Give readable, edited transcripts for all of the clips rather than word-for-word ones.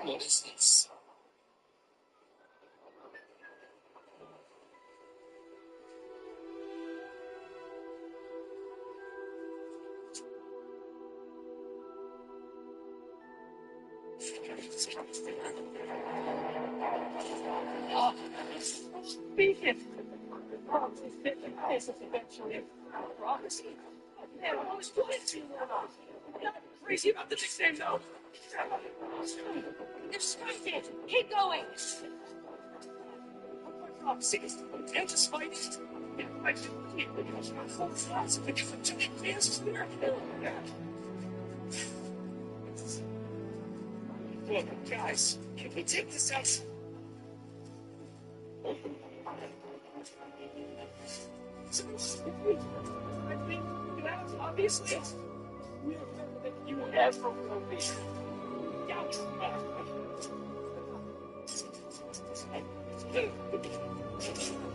What is this? Oh, speaking. Probably 50 places eventually. Prophecy. Man, I'm always going to. I'm not crazy about the nickname, though. They're splendid. Keep going. Prophecies. And just fighting. I do believe my whole philosophy is there. Look, guys, can we take this out? I think you have, obviously. We are better than you ever will be.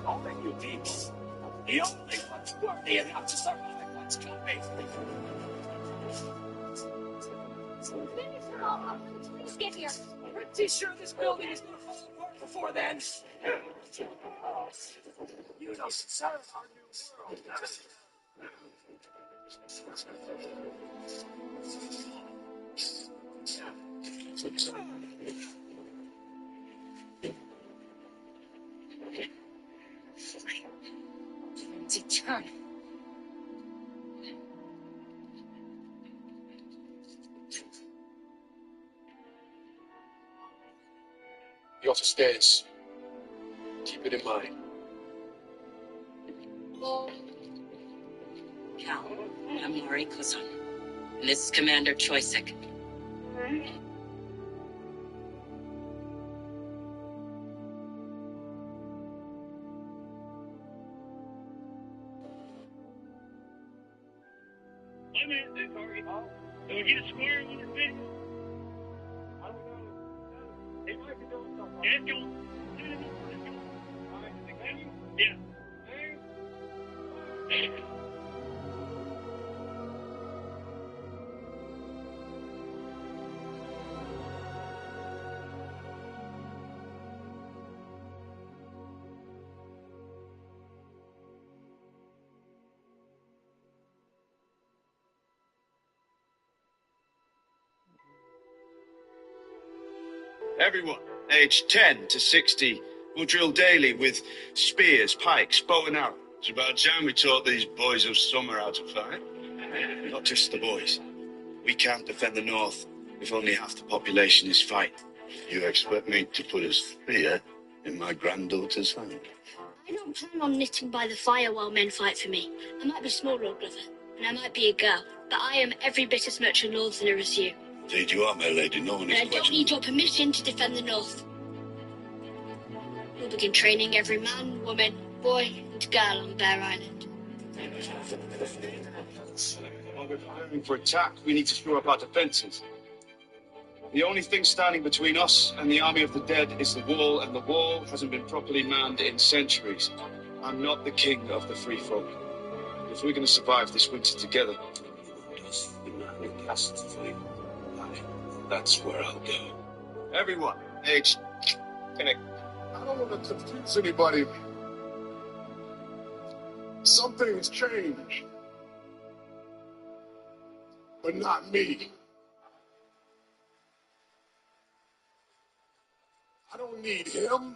All of you people, the only ones worthy enough to survive what's coming. Let's get here. Pretty sure this building is going to fall apart before then. You know, sir, our new world. It's eternal. You're off the stairs. Keep it in mind. Cal, I'm Laurie Cousin, and this is Commander Choisek. Wait a minute, Corey. Do we get a square on your face? I don't know. It might be doing something. Yeah, it's going. All right, is it going? Yeah. Everyone, aged 10 to 60, will drill daily with spears, pikes, bow and arrow. It's about time we taught these boys of summer how to fight. Not just the boys. We can't defend the North if only half the population is fighting. You expect me to put a spear in my granddaughter's hand? I don't plan on knitting by the fire while men fight for me. I might be small, Lord Glover, and I might be a girl, but I am every bit as much a Northerner as you. Indeed you are, my lady. No one is And I don't need your permission to defend the North. We'll begin training every man, woman, boy, and girl on Bear Island. While we're preparing for attack, we need to shore up our defenses. The only thing standing between us and the army of the dead is the wall, and the wall hasn't been properly manned in centuries. I'm not the king of the free folk. If we're going to survive this winter together, Just the man who casts flame. That's where I'll go. everyone, aged... I don't want to confuse anybody. Some things change, but not me. I don't need him.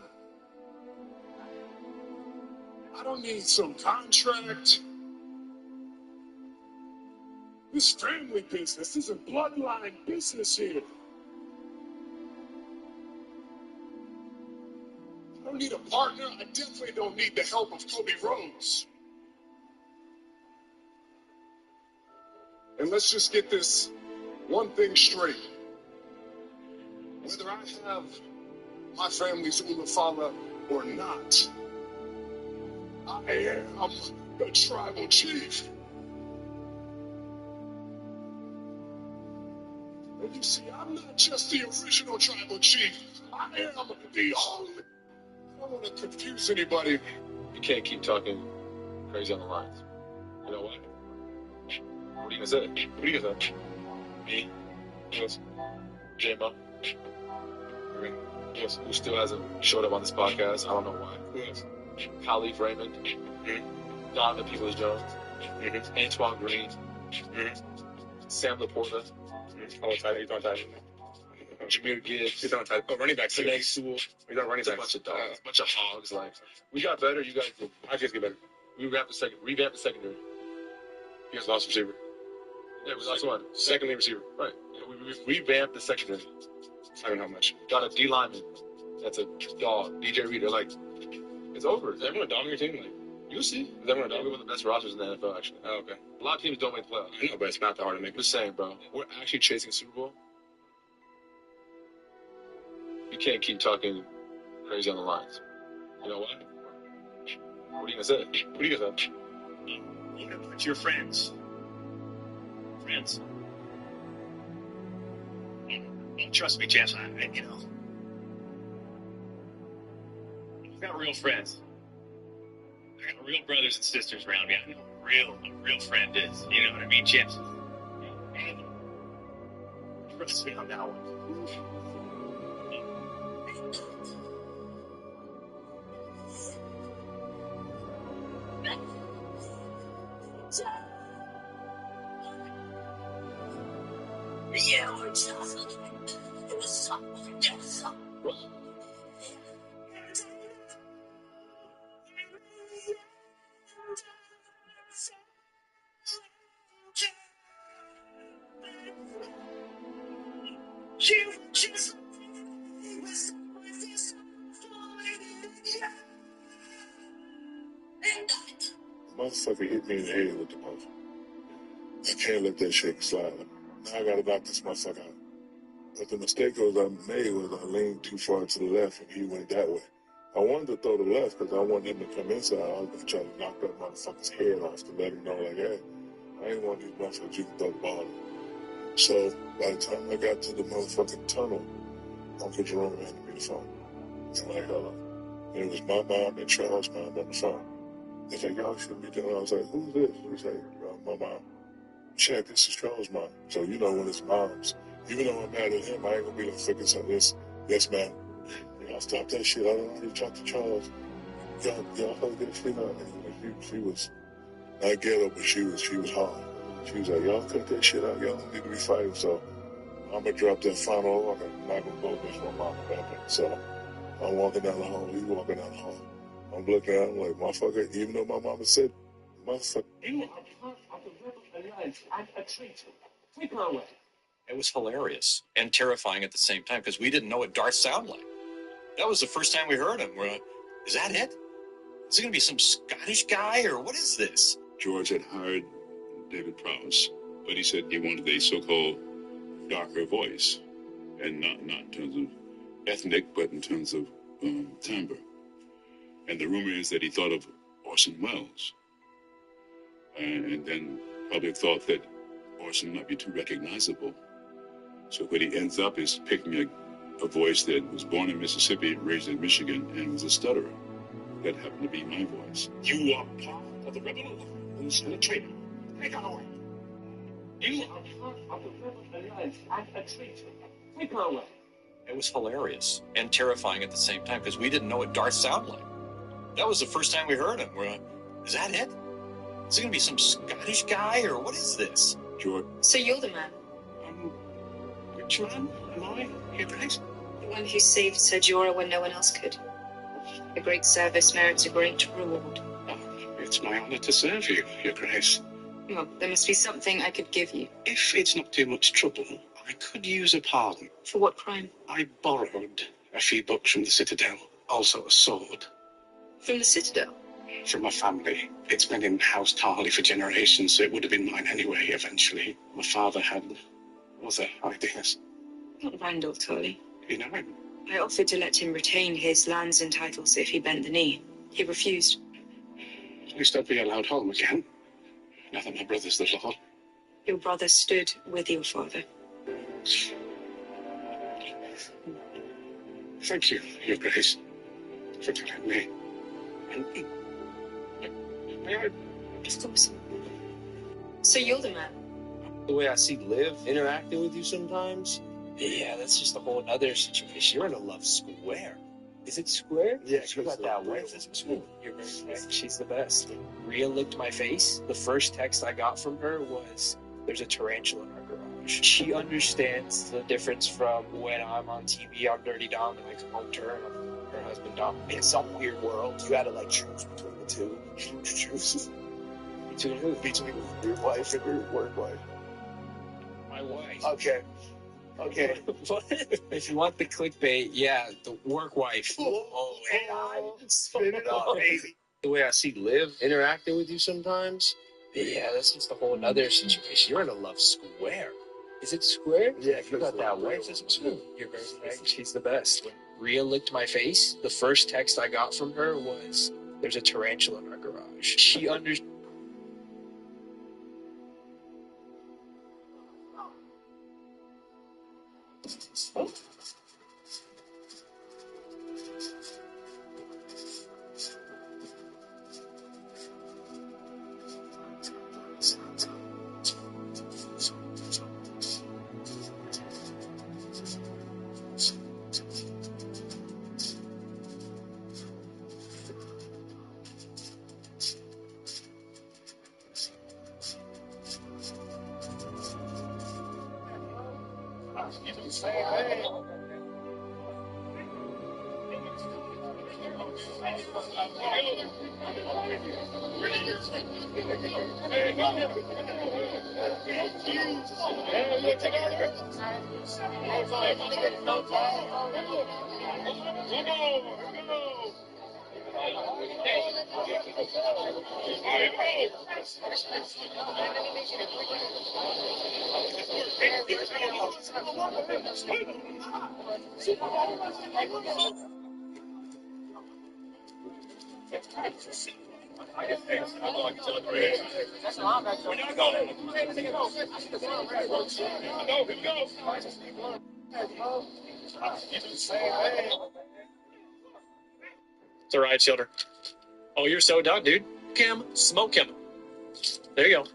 I don't need some contract. This family business, this is bloodline business here. I don't need a partner. I definitely don't need the help of Kobe Rose. And let's just get this one thing straight. Whether I have my family's Ulafala or not, I am the tribal chief. And you see, I'm not just the original tribal chief. I am the only. I don't want to confuse anybody. You can't keep talking crazy on the lines. You know what? What are you gonna say? What are you gonna say? Me? Who else? J-Mo? Who else? Who still hasn't showed up on this podcast? I don't know why. Who else? Khalif Raymond. Mm-hmm. Donovan Peoples-Jones. Mm-hmm. Antoine Green. Mm-hmm. Sam Laporta. Mm-hmm. Oh, tight. He's on tight. Jameer Gibbs. He's on tight. Oh, running back. Sinead Sewell. He's on running back. A bunch of dogs. A bunch of hogs. Like, we got better. You guys did. I just get better. We revamped the secondary. You guys lost receiver. Yeah, we lost one. Second lead receiver. Right. We revamped the secondary. I don't know how much. Got a D lineman. That's a dog. DJ Reader. Like, it's over. Is everyone a dog on your team? Like, you see? Is everyone a dog? We're one of the best rosters in the NFL, actually. Oh, okay. A lot of teams don't make the playoffs. I know, but it's not that hard to make. I'm just saying, bro. We're actually chasing Super Bowl. You can't keep talking crazy on the lines. You know what? What are you gonna say? What are you gonna say? You know, it's your friends. Friends. And trust me, Jeff, you know, I've got real friends. I got real brothers and sisters around me. I know what a real friend is. You know what I mean, Jeff? And trust me on that one. Motherfucker hit me in the head with the motherfucker. I can't let that shit slide. Now I gotta knock this motherfucker out. But the mistake I made was I leaned too far to the left and he went that way. I wanted to throw the left because I wanted him to come inside. I was going to try to knock that motherfucker's head off to let him know, like, hey, I ain't one of these motherfuckers you can throw the ball at. So by the time I got to the motherfucking tunnel, Uncle Jerome handed me the phone. I'm like, hello. And it was my mom and Charles' mom on the phone. They said, y'all shouldn't be doing it. I was like, who's this? He said, my mom. Check, this is Charles' mom. So you know when it's moms. Even though I'm mad at him, I ain't gonna be like, fucking something this. Yes, ma'am. Y'all stop that shit. I don't already talk to Charles. Y'all heard that shit out. She was not ghetto, but she was hard. She was like, y'all cut that shit out. Y'all don't need to be fighting. So I'm gonna drop that final order. I'm not gonna go against my mama back. So I'm walking down the hall. He's walking down the hall. I'm looking at him like, motherfucker, even though my mama said, motherfucker. You are part of the Rebel Alliance and a traitor. Take her away. It was hilarious and terrifying at the same time because we didn't know what Darth sounded like. That was the first time we heard him. We're like, is that it? Is it going to be some Scottish guy or what is this? George had hired David Prowse, but he said he wanted a so-called darker voice, and not in terms of ethnic, but in terms of timbre. And the rumor is that he thought of Orson Welles, and then probably thought that Orson might be too recognizable. So what he ends up is picking a voice that was born in Mississippi, raised in Michigan, and was a stutterer. That happened to be my voice. You are part of the Rebel Alliance and a traitor. Take her away. You are part of the Rebel Alliance and a traitor. Take her away. It was hilarious and terrifying at the same time because we didn't know what Darth sounded like. That was the first time we heard him. We're like, is that it? Is it going to be some Scottish guy or what is this? George. So you're the man? Which man am I, Your Grace? The one who saved Ser Jorah when no one else could. A great service merits a great reward. Oh, it's my honor to serve you, Your Grace. Well, there must be something I could give you. If it's not too much trouble, I could use a pardon. For what crime? I borrowed a few books from the Citadel, also a sword. From the Citadel? From my family. It's been in House Tarley for generations, so it would have been mine anyway, eventually. My father had other ideas. Not Randall Tarley. You know him? I offered to let him retain his lands and titles if he bent the knee. He refused. At least I'll be allowed home again. Now that my brother's the Lord. Your brother stood with your father. Thank you, Your Grace, for telling me. And may I? Of course. So you're the man? The way I see Liv interacting with you sometimes, yeah, that's just a whole other situation. You're in a love square. Is it square? Yeah, you got that way. You're very right. She's the best. Rhea licked my face. The first text I got from her was, "There's a tarantula in our garage." She understands the difference from when I'm on TV, I'm Dirty Dom, and I come home to her, and I'm her husband Dom. In some weird world, you gotta like choose between the two. Choose between who? Between your wife and your work wife. My wife. Okay. What? If you want the clickbait, yeah, the work wife. Spin it up, baby. The way I see Liv interacting with you sometimes, yeah, that's just a whole other situation. You're in a love square. Is it square? Yeah, you got that way. You're very right. She's the best. When Rhea licked my face, the first text I got from her was, "There's a tarantula in our garage." She understood. It's all right, Childer. Oh, you're so done, dude. Him, smoke him. There you go.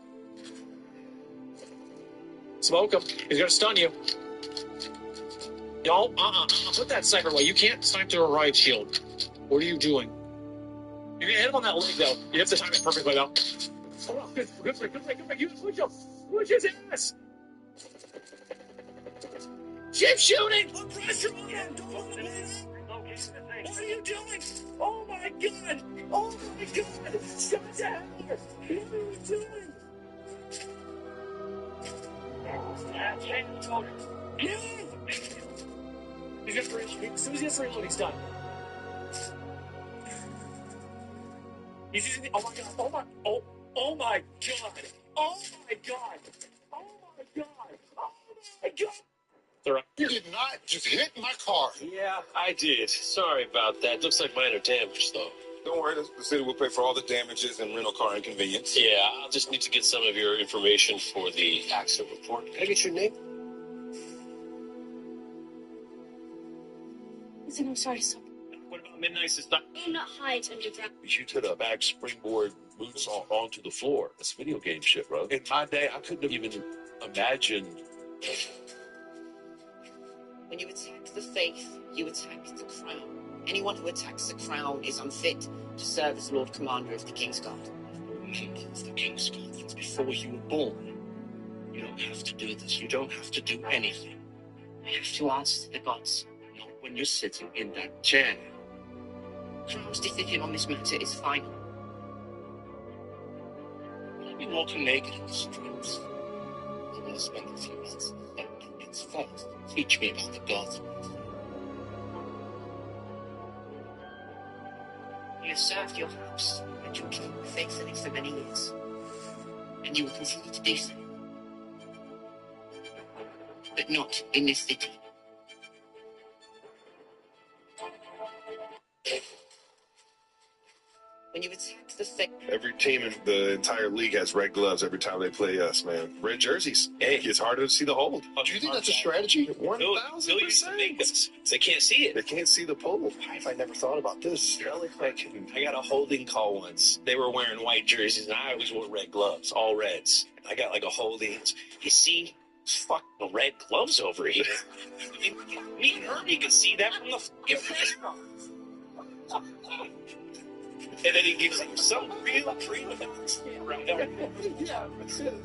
Smoke him. He's gonna stun you. Don't, put that sniper away. You can't snipe through a riot shield. What are you doing? You're gonna hit him on that leg, though. You have to time it perfectly, though. Oh, good. You push him. Push his ass. Keep shooting. Put pressure on him. Don't let him hit him. What are you doing? Oh my god! Oh my god! Shut down! What are you doing? He's got to reload. As soon as he has to reload, he's done. He's using the, oh my god! Oh my god! Oh my god! Oh my god! Oh my god! You did not just hit my car. Yeah, I did. Sorry about that. Looks like minor damage, though. Don't worry, the city will pay for all the damages and rental car inconvenience. Yeah, I'll just need to get some of your information for the accident report. Can I get your name? Listen, I'm sorry, son. What about Midnight Sister? Do not hide underground. You could have back springboard boots onto the floor. That's video game shit, bro. In my day, I couldn't have even imagined. When you attack the faith, you attack the crown. Anyone who attacks the crown is unfit to serve as Lord Commander of the King's Guard. Member of the King's Guard since before you were born. You don't have to do this. You don't have to do anything. I have to answer to the gods. Not when you're sitting in that chair. Crown's decision on this matter is final. Will I be walking naked in the streets? I want to spend a few months studying its fault. Teach me about the gods. You have served your house and your king faithfully for many years, and you will continue to do so. But not in this city. When you attack the faith... Every team in the entire league has red gloves every time they play us, man. Red jerseys. Hey, it's harder to see the hold. Do you think that's a strategy? 1,000%. They can't see it. They can't see the pole. I never thought about this. I got a holding call once. They were wearing white jerseys, and I always wore red gloves, all reds. I got like a holding. You see, fucking red gloves over here. Me and Herbie could see that from the fucking press box. And then he gives him some real dream right there. Yeah,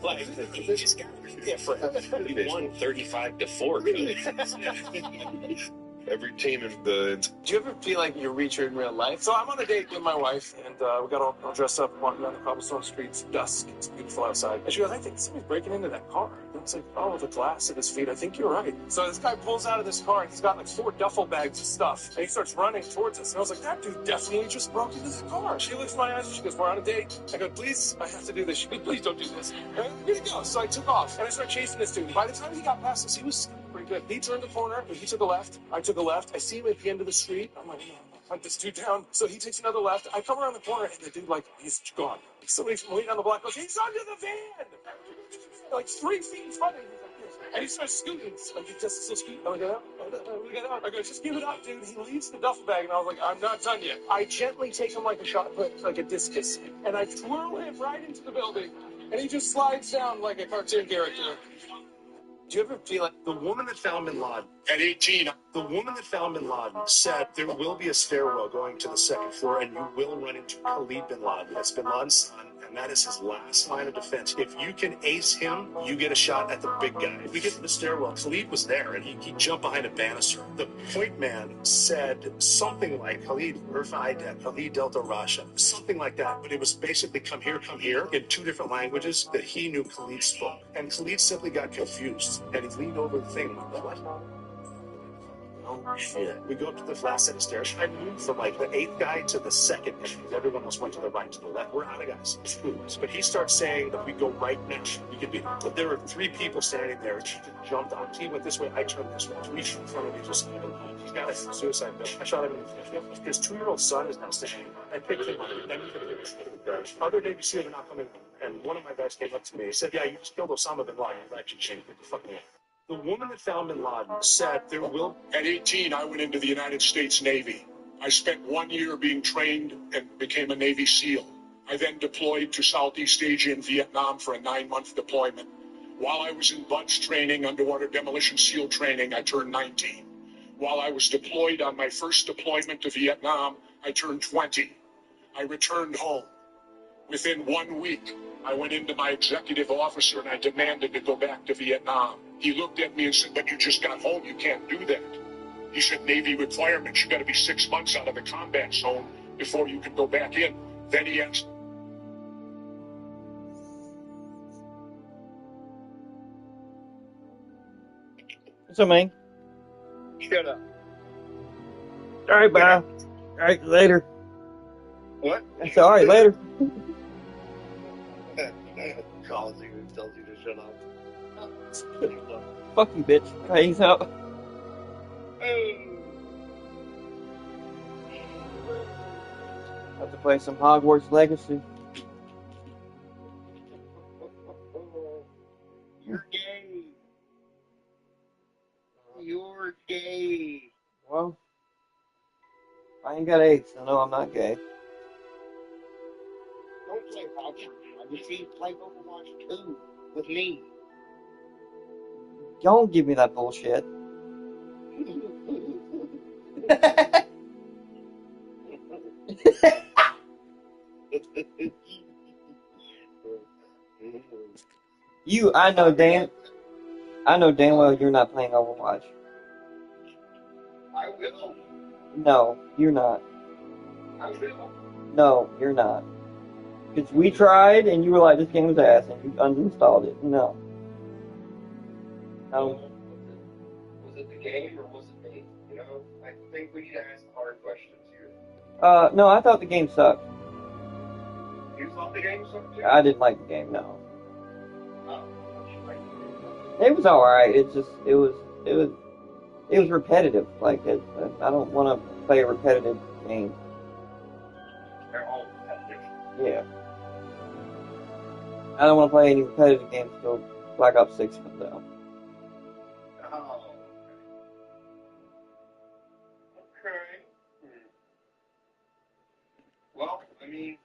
like he just got different. He won 35-4. Every team in the... Do you ever feel like you're Reacher in real life? So I'm on a date with my wife, and we got all dressed up, walking down the cobblestone streets, dusk, it's beautiful outside. And she goes, I think somebody's breaking into that car. And it's like, oh, the glass at his feet, I think you're right. So this guy pulls out of this car, and he's got like 4 duffel bags of stuff. And he starts running towards us. And I was like, that dude definitely just broke into the car. She looks in my eyes, and she goes, we're on a date. I go, please, I have to do this. She goes, please don't do this. And I'm here to go. So I took off, and I started chasing this dude. By the time he got past us, he was pretty good. He turned the corner, and he took a left. I took a left. I see him at the end of the street. I'm like, no, hunt this dude down. So he takes another left. I come around the corner, and the dude, like, he's gone. Somebody from waiting on the block goes, he's under the van! Like 3 feet in front of him. And he starts scooting. Like, he just still scooting. Oh, get out. I go, just give it up, dude. He leaves the duffel bag, and I was like, I'm not done yet. I gently take him like a shot put, like a discus, and I twirl him right into the building, and he just slides down like a cartoon character. Do you ever feel like the woman that found Bin Laden at 18? The woman that found Bin Laden said there will be a stairwell going to the 2nd floor, and you will run into Khalid Bin Laden. That's Bin Laden's son, and that is his last line of defense. If you can ace him, you get a shot at the big guy. If we get to the stairwell, Khalid was there, and he jumped behind a banister. The point man said something like Khalid Irfai, Khalid Delta Rasha, something like that. But it was basically come here, in 2 different languages that he knew Khalid spoke. And Khalid simply got confused, and he leaned over the thing. What? Oh, shit. We go up to the last set of stairs. I moved from like the 8th guy to the 2nd, because everyone else went to the right, to the left. We're out of guys. But he starts saying that we go right next. We could be. But there were 3 people standing there. She just jumped out. He went this way. I turned this way. We in front of me, just he's got a suicide note. I shot him in the face. His 2-year-old son is now staying. I picked him up. Other day, you see him not coming. And one of my guys came up to me. He said, yeah, you just killed Osama bin Laden. You're actually changed. What the fuck, man? The woman that found Bin Laden said there will... At 18, I went into the United States Navy. I spent 1 year being trained and became a Navy SEAL. I then deployed to Southeast Asia and Vietnam for a 9-month deployment. While I was in BUDS training, underwater demolition SEAL training, I turned 19. While I was deployed on my first deployment to Vietnam, I turned 20. I returned home. Within 1 week, I went into my executive officer and I demanded to go back to Vietnam. He looked at me and said, but you just got home, you can't do that. He said, Navy requirements, you got to be 6 months out of the combat zone before you can go back in. Then he asked... What's up, man? Shut up. All right, bye. All right, later. What? That's all right, later. Calls you and tells you to shut up. Fuck you, bitch. Hangs out. Have to play some Hogwarts Legacy. You're gay. You're gay. Well, I ain't got AIDS, so no, I'm not gay. Don't play Hogwarts. I just need to play Overwatch 2 with me. Don't give me that bullshit. I know damn well you're not playing Overwatch. I will. No, you're not. I will. No, you're not. Because we tried, and you were like, this game is ass, and you uninstalled it. No. No. Was it the game or was it me? You know, I think we need to ask the hard questions here. No, I thought the game sucked. You thought the game sucked too? I didn't like the game, no. Oh, It was alright, it was repetitive. Like, I don't want to play a repetitive game. they're all repetitive. Yeah. I don't want to play any repetitive games until Black Ops 6 comes out. Oh. Okay. Well, I mean,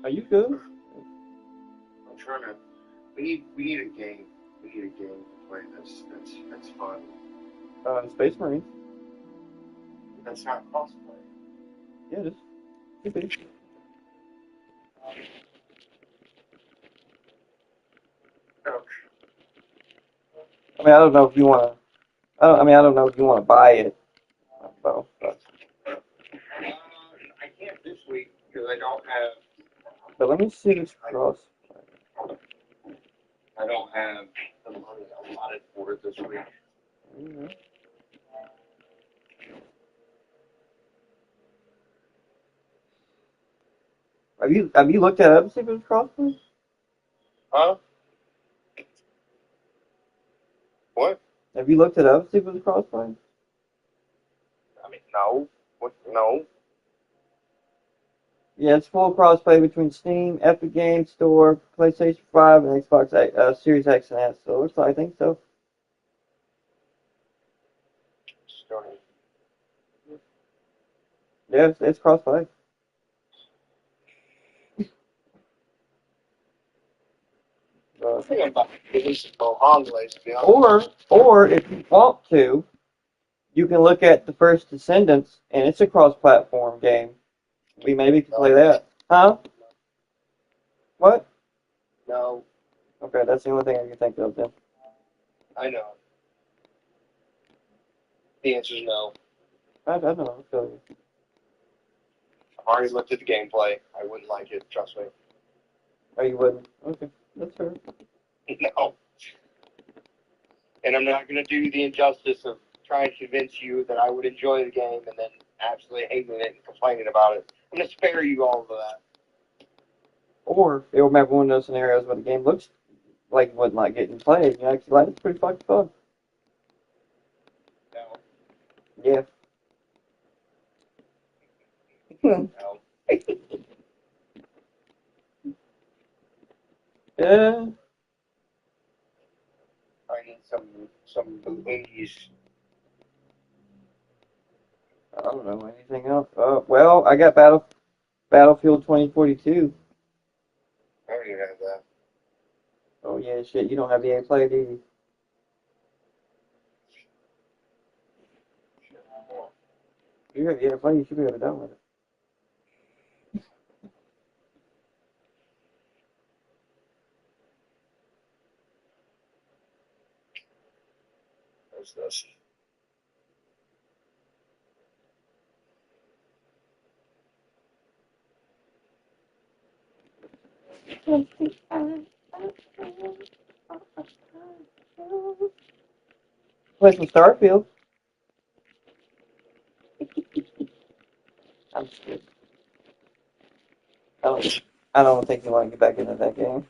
Are you good? I'm trying to. We need a game. We need a game to play that's fun. Space Marines. That's not crossplay. Yeah, it is. Could be. I mean, I don't know if you want to. I don't know if you want to buy it. So, but I can't this week because I don't have. let me see this cross. I don't have the money allotted for it this week. Mm-hmm. Have you looked at it up to see if it's crossplay? Huh? What? Have you looked it up to see if it's crossplay? I mean, no. What? No. Yeah, it's full crossplay between Steam, Epic Games Store, PlayStation 5, and Xbox Series X and S. So it looks like I think so. Starting. Yeah, it's crossplay. I think I'm about to get some Hogwart, to be honest. Or if you want to, you can look at the first Descendants, and it's a cross-platform game. We maybe can play that. Huh? What? No. Okay, that's the only thing I can think of then. I know. The answer is no. I don't know. I feel you. I've already looked at the gameplay. I wouldn't like it, trust me. Oh, you wouldn't? Okay, that's fair. No. And I'm not going to do the injustice of trying to convince you that I would enjoy the game and then absolutely hating it and complaining about it. I'm going to spare you all of that. Or it'll have one of those scenarios where the game looks like it wouldn't like getting played. You actually like it's pretty fucking fun. No. Yeah. No. Yeah. I need some movies. I don't know anything else. Well, I got Battlefield 2042. I don't even have that. Oh yeah, shit. You don't have EA Play, do you? You have EA Play. You should be able to download it. What's this? Play some Starfield. I'm just kidding. I don't think you want to get back into that game.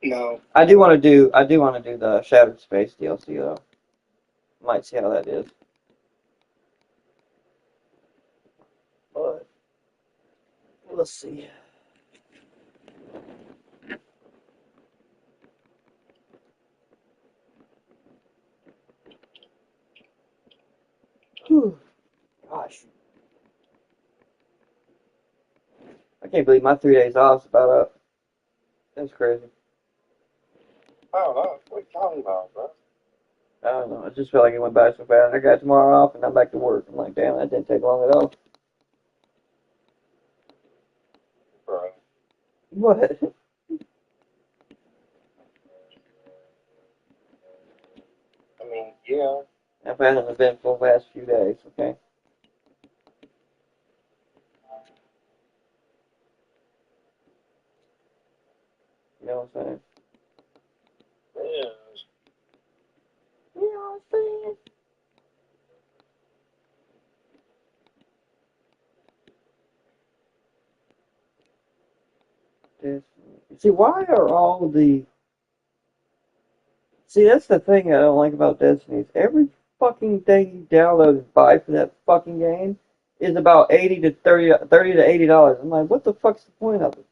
No. I do want to do the Shattered Space DLC though. Might see how that is. But let's see. Whew. Gosh. I can't believe my 3 days off is about up. That's crazy. I don't know. What are you talking about, bro? I don't know. I just feel like it went by so fast. I got tomorrow off and I'm back to work. I'm like, damn, that didn't take long at all. Bro. What? I mean, yeah. I've had an eventful last few days, okay? You know what I'm saying? Yeah. You know what I'm saying? See, why are all the... See, that's the thing I don't like about Destiny. Is every fucking thing you download and buy for that fucking game is about 80 to 30 to $80. I'm like, what the fuck's the point of it?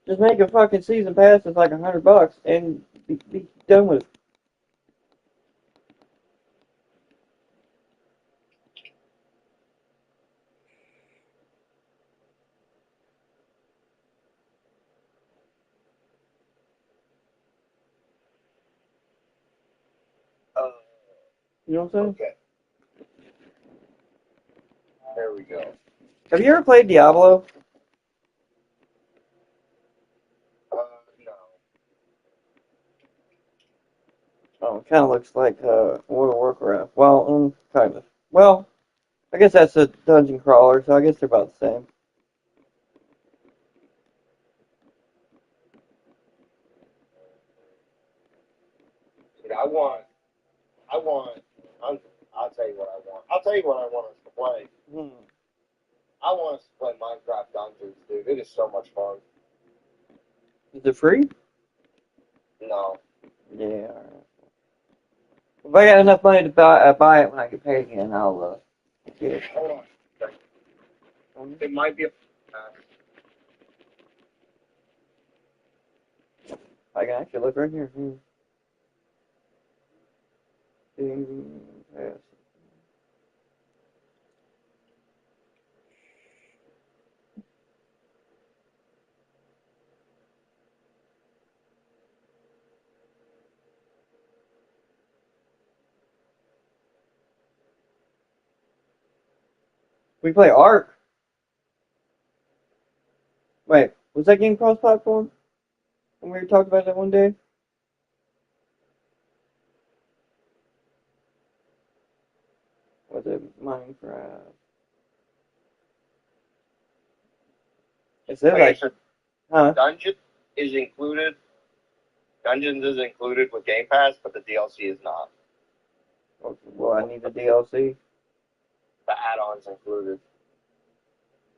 Just make a fucking season pass that's like $100 and be done with it. You know what I'm saying? Okay. There we go. Have you ever played Diablo? No. Oh, it kind of looks like World of Warcraft. Well, kind of. Well, I guess that's a dungeon crawler, so I guess they're about the same. Dude, I'll tell you what I want. I'll tell you what I want us to play. I want us to play Minecraft Dungeons, dude. It is so much fun. Is it free? No. Yeah. Alright. If I got enough money to buy it when I get paid again, I'll get it. Hold on. It might be a... I can actually look right here. Yes. We play Ark. Wait, was that game cross-platform? When we talked about that one day? Was it Minecraft? It says Okay, so huh? Dungeons is included with Game Pass, but the DLC is not. Well, I need the DLC. The add-ons included.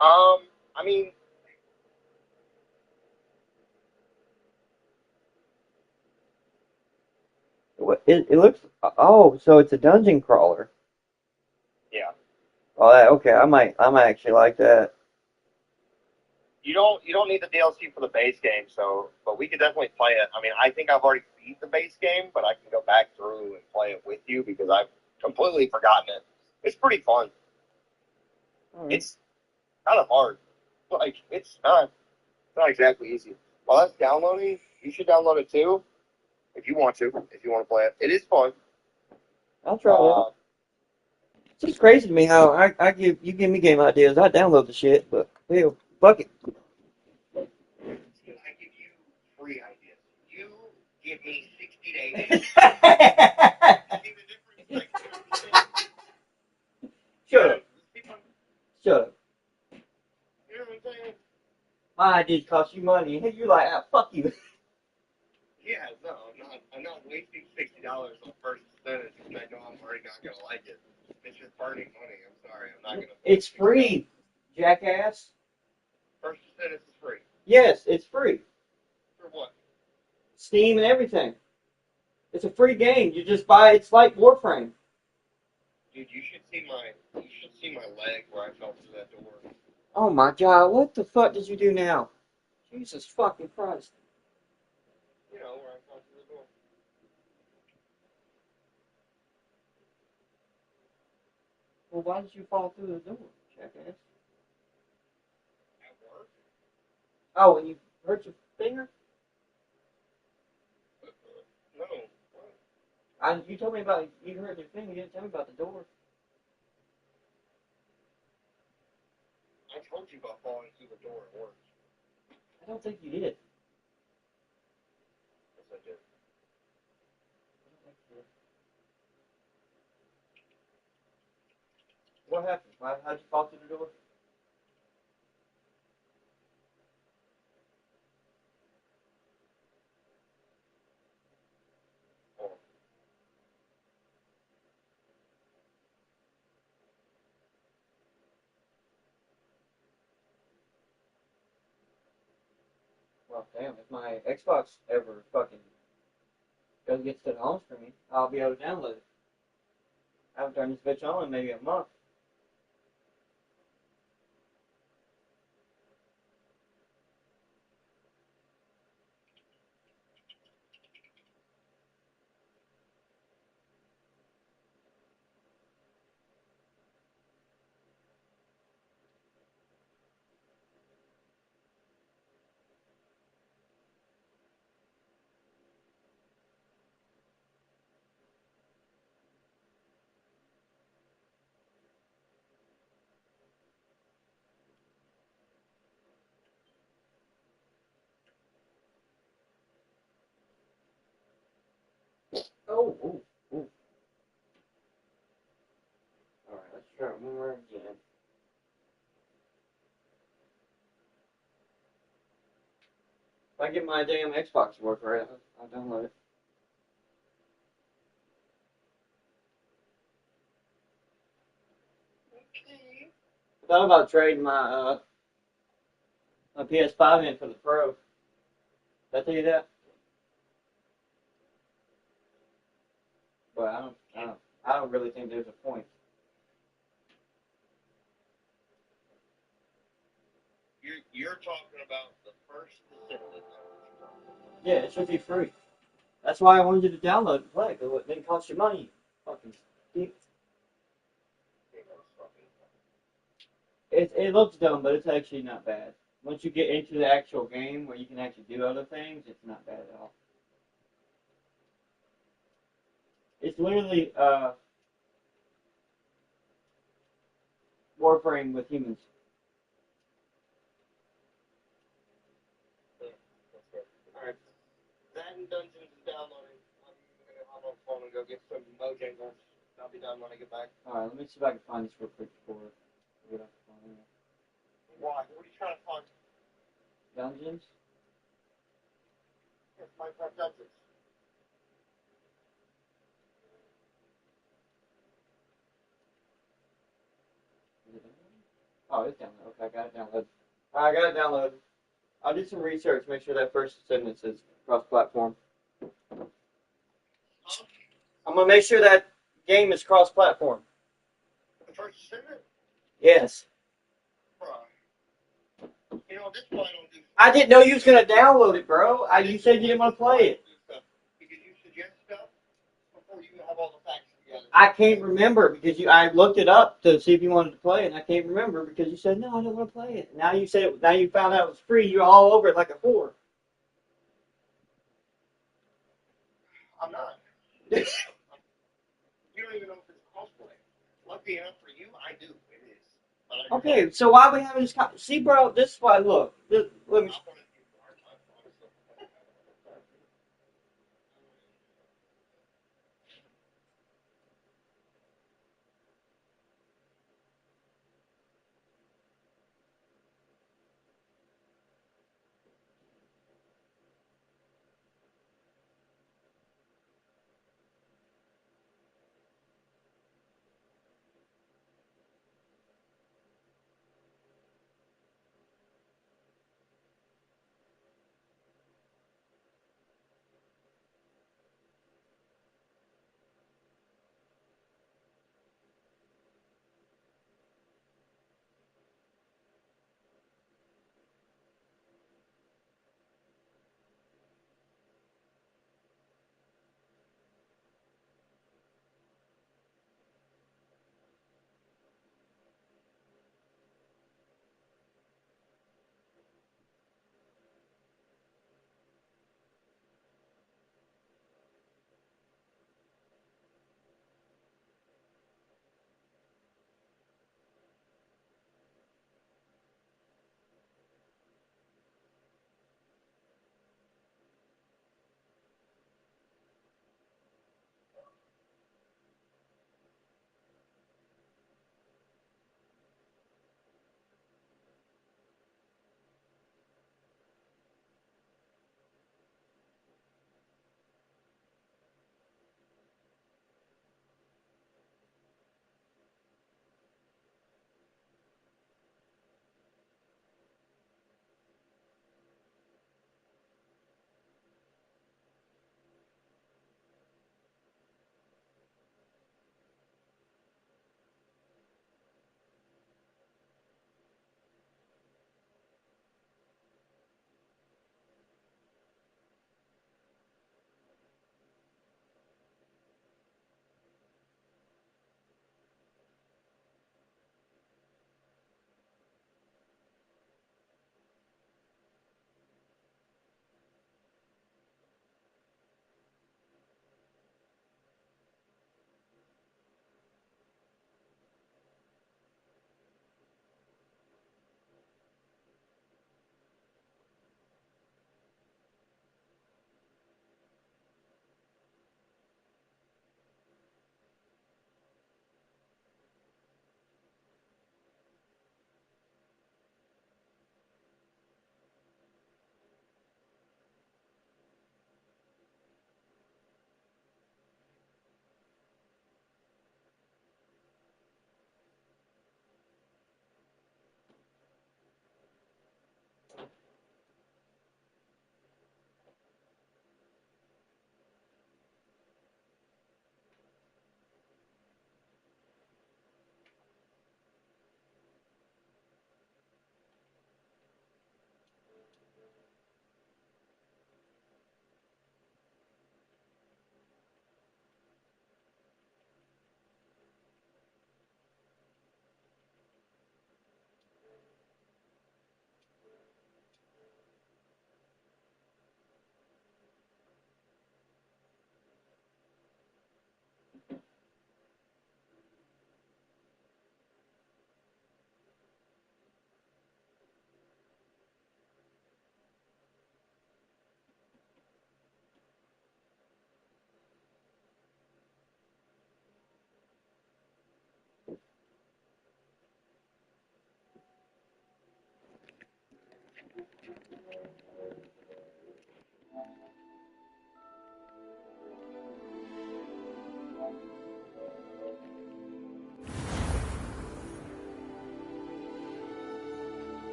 I mean, It looks. Oh, so it's a dungeon crawler. yeah. Oh, okay. I might actually like that. You don't need the DLC for the base game, but we could definitely play it. I mean, I think I've already beat the base game, but I can go back through and play it with you because I've completely forgotten it. It's pretty fun. Right. It's kind of hard. Like it's not exactly easy. While that's downloading, you should download it too if you want to play it. It is fun. I'll try it out. It's just crazy to me how I give me game ideas. I download the shit, but hell, fuck it. I give you free ideas. You give me 60 to 80. Shut up. Shut up. You know what I'm saying? My ideas cost you money. Hey, you're like, fuck you. Yeah, no, I'm not wasting $60 on first percentage because I know I'm already not gonna like it. It's just burning money. I'm sorry, I'm not gonna. It's free, jackass. First percentage is free. Yes, it's free. For what? Steam and everything. It's a free game. You just buy. It's like Warframe. Dude, you should see my leg where I fell through that door. Oh my god, what the fuck did you do now? Jesus fucking Christ. You know where I fell through the door. Well, why did you fall through the door, jackass? At work? Oh, and you hurt your finger? You told me about, you heard your thing, you didn't tell me about the door. I told you about falling through the door at work. I don't think you did. Yes, I did. What happened? How'd you fall through the door? Well, damn, if my Xbox ever fucking gets to the home screen, I'll be able to download it. I haven't turned this bitch on in maybe a month. Oh, ooh, ooh. Alright, let's try it one more again. If I get my damn Xbox to work right, I'll download it. Okay. I thought about trading my PS5 in for the Pro. Did I tell you that? But I don't really think there's a point. You're talking about the first Descendants. Yeah, it should be free. That's why I wanted you to download and play, because it didn't cost you money. Fucking steep. It looks dumb, but it's actually not bad. Once you get into the actual game where you can actually do other things, it's not bad at all. It's literally Warframe with humans. Alright. That and Dungeons is downloading. I'm gonna hop on the phone and go get some Mojangles. I'll be done when I get back. Alright, let me see if I can find this real quick before we get off the phone. Why? What are you trying to find? Dungeons? Yes, Minecraft Dungeons. Oh, it's downloaded. Okay, I got it downloaded. Alright, I got it downloaded. I'll do some research, make sure that first sentence is cross-platform. I'm gonna make sure that game is cross-platform. The first Descendant? Yes. You know, this one I don't do. I didn't know you was gonna download it, bro. You said you didn't want to play it. Because you suggest stuff before you have all the facts together. I can't remember because I looked it up to see if you wanted to play it, and I can't remember because you said no, I don't want to play it. Now you said now you found out it was free. You're all over it like a whore. I'm not. You don't even know if it's crossplay. Lucky enough for you, I do. It is. But Okay, so why are we having this? See, bro, this is why. Look, let me.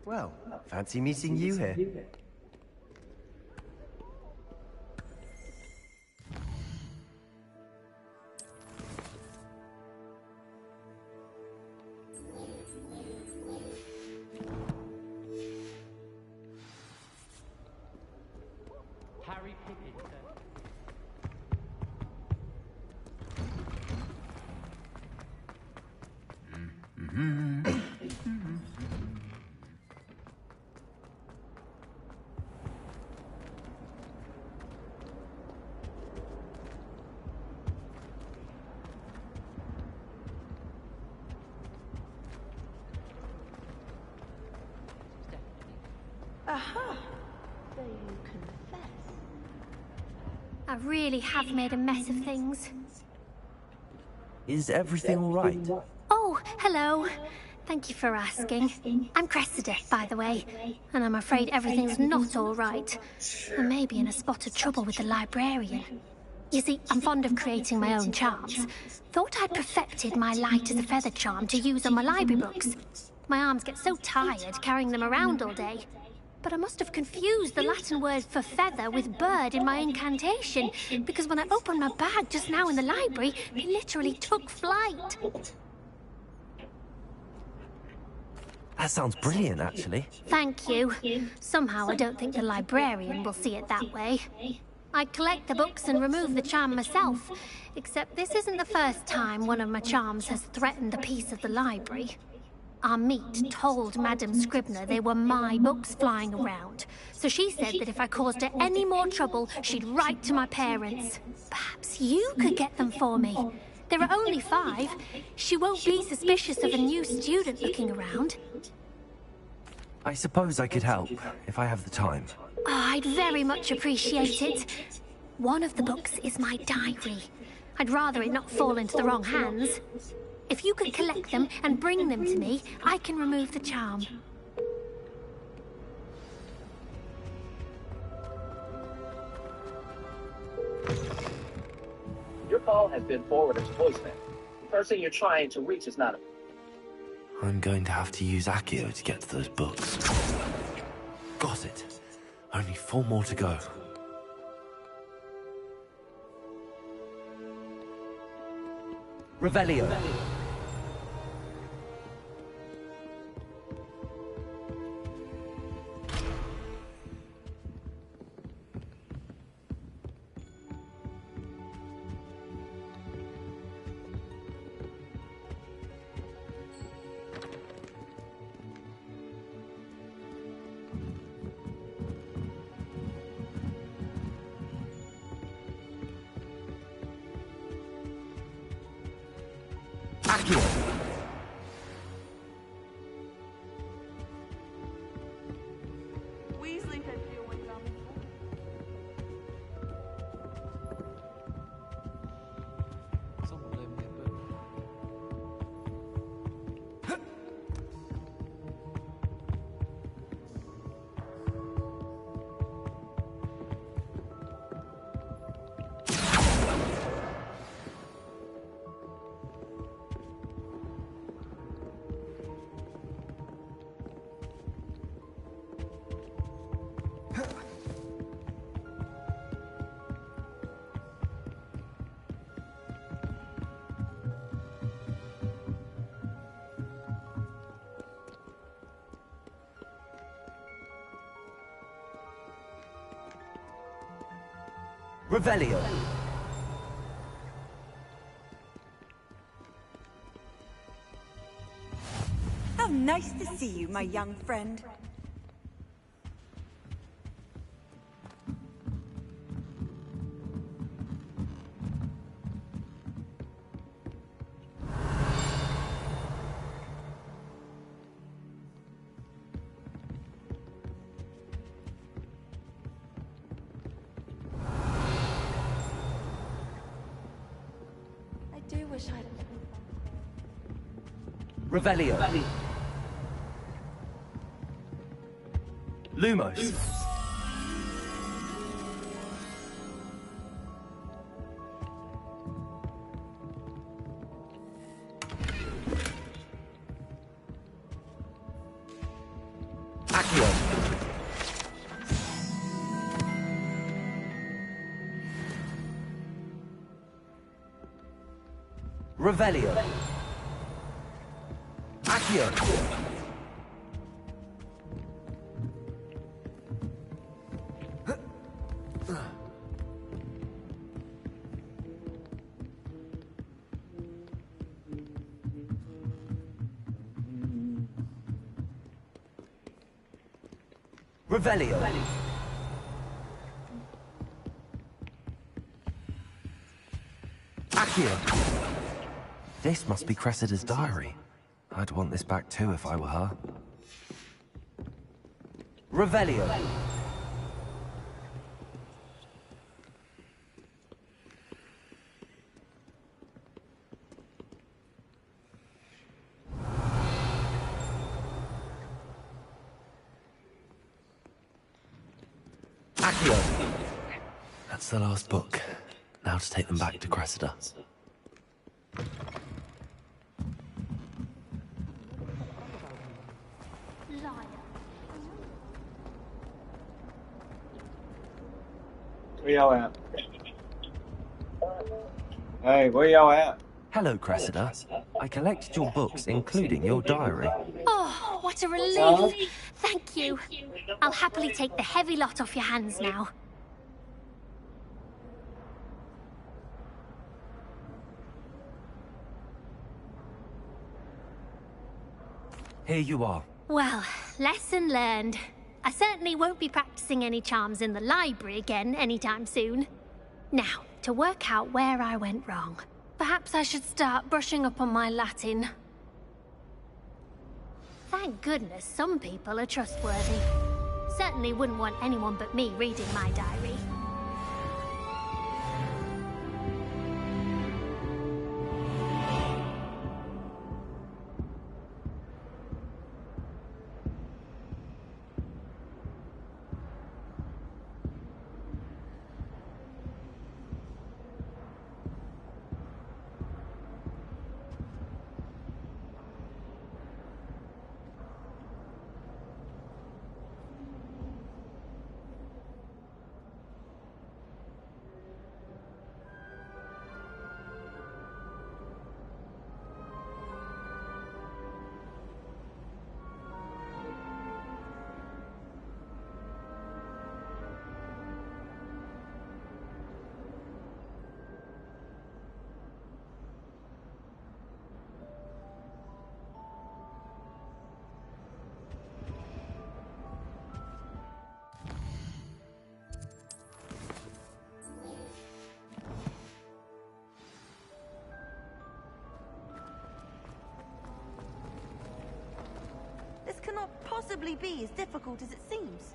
Well, fancy meeting you here. Harry Pippin. Aha! So you confess. I really have made a mess of things. Is everything all right? Oh, hello. Thank you for asking. I'm Cressida, by the way, and I'm afraid everything's not all right. I may be in a spot of trouble with the librarian. You see, I'm fond of creating my own charms. Thought I'd perfected my light as a feather charm to use on my library books. My arms get so tired carrying them around all day. But I must have confused the Latin word for feather with bird in my incantation, because when I opened my bag just now in the library, they literally took flight. That sounds brilliant, actually. Thank you. Somehow I don't think the librarian will see it that way. I collect the books and remove the charm myself, except this isn't the first time one of my charms has threatened the peace of the library. Our meet told Madame Scribner they were my books flying around, so she said that if I caused her any more trouble, she'd write to my parents. Perhaps you could get them for me. There are only 5. She won't be suspicious of a new student looking around. I suppose I could help, if I have the time. Oh, I'd very much appreciate it. One of the books is my diary. I'd rather it not fall into the wrong hands. If you could collect them and bring them to me, I can remove the charm. Your call has been forwarded to voicemail. The person you're trying to reach is not. I'm going to have to use Accio to get to those books. Got it. Only 4 more to go. Revelio. Weasley had you when coming. Someone lent me a book. Revelio. How nice to see you, my young friend. I do wish I'd... Revelio. Lumos. Accio. Revelio. Accio. Revelio. Accio. This must be Cressida's diary. I'd want this back too if I were her. Revelio. Accio. That's the last book. Now to take them back to Cressida. Where y'all at? Hey, where y'all at? Hello, Cressida. I collected your books, including your diary. Oh, what a relief. Thank you. I'll happily take the heavy lot off your hands now. Here you are. Well, lesson learned. I certainly won't be practicing any charms in the library again anytime soon. Now, to work out where I went wrong. Perhaps I should start brushing up on my Latin. Thank goodness some people are trustworthy. Certainly wouldn't want anyone but me reading my diary. This cannot possibly be as difficult as it seems.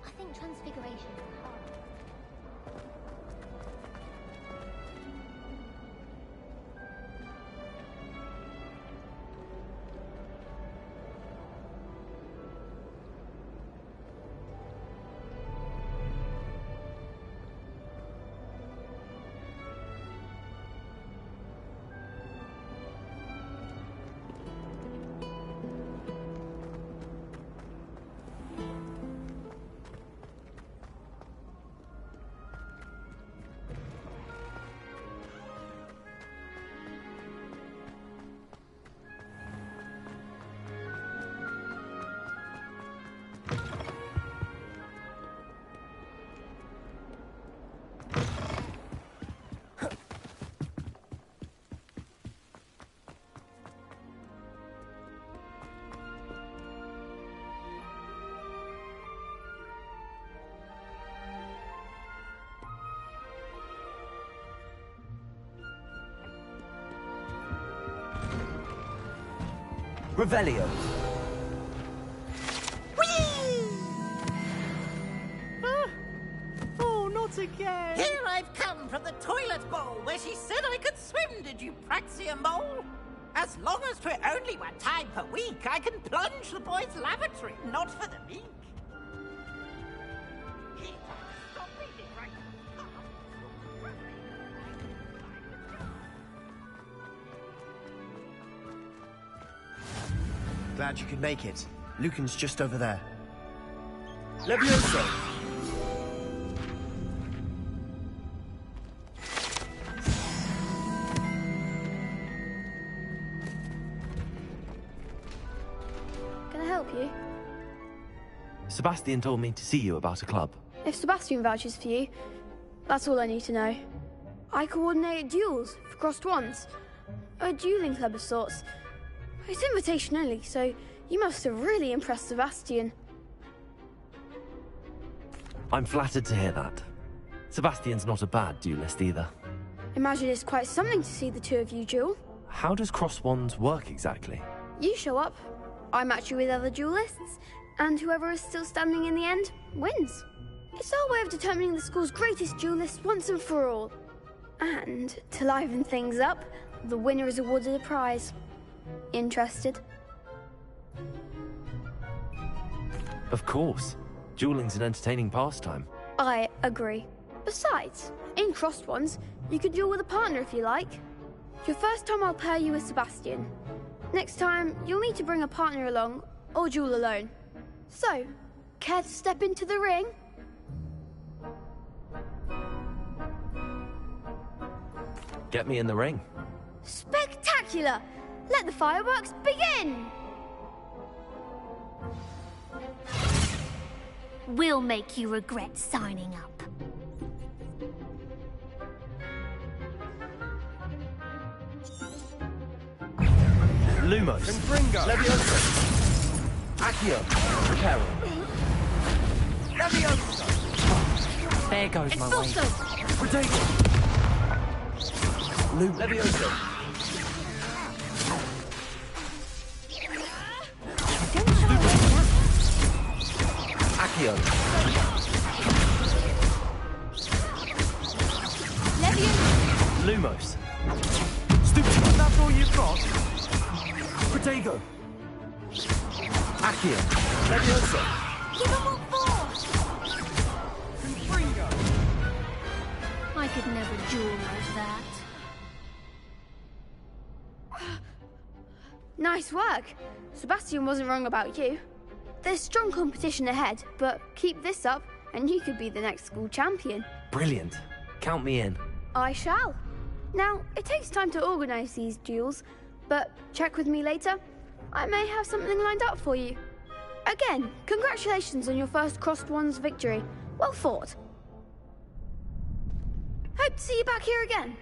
I think transfiguration is hard. Revelio. Oh, not again! Here I've come from the toilet bowl where she said I could swim, did you praxia mole? As long as 'twere only one time per week, I can plunge the boys' lavatory, not for the meek. Stop reading right Glad you could make it. Lucan's just over there. Levioso! Can I help you? Sebastian told me to see you about a club. If Sebastian vouches for you, that's all I need to know. I coordinate duels for crossed ones. A dueling club of sorts. It's invitation only, so you must have really impressed Sebastian. I'm flattered to hear that. Sebastian's not a bad duelist either. Imagine it's quite something to see the two of you duel. How does cross wands work exactly? You show up, I match you with other duelists, and whoever is still standing in the end wins. It's our way of determining the school's greatest duelist once and for all. And to liven things up, the winner is awarded a prize. Interested? Of course. Dueling's an entertaining pastime. I agree. Besides, in crossed ones, you can duel with a partner if you like. Your first time I'll pair you with Sebastian. Next time, you'll need to bring a partner along, or duel alone. So, care to step into the ring? Get me in the ring. Spectacular! Let the fireworks begin! We'll make you regret signing up. Lumos. Levioso. Accio. Reparo. Levioso. There goes my way. Protego. Levioso. Accio. Lumos. Stupid, that's all you've got? Protego. Accio. Levioso. Give him what for! Confringo. I could never duel like that. Nice work. Sebastian wasn't wrong about you. There's strong competition ahead, but keep this up and you could be the next school champion. Brilliant. Count me in. I shall. Now, it takes time to organise these duels, but check with me later. I may have something lined up for you. Again, congratulations on your first crossed ones victory. Well fought. Hope to see you back here again.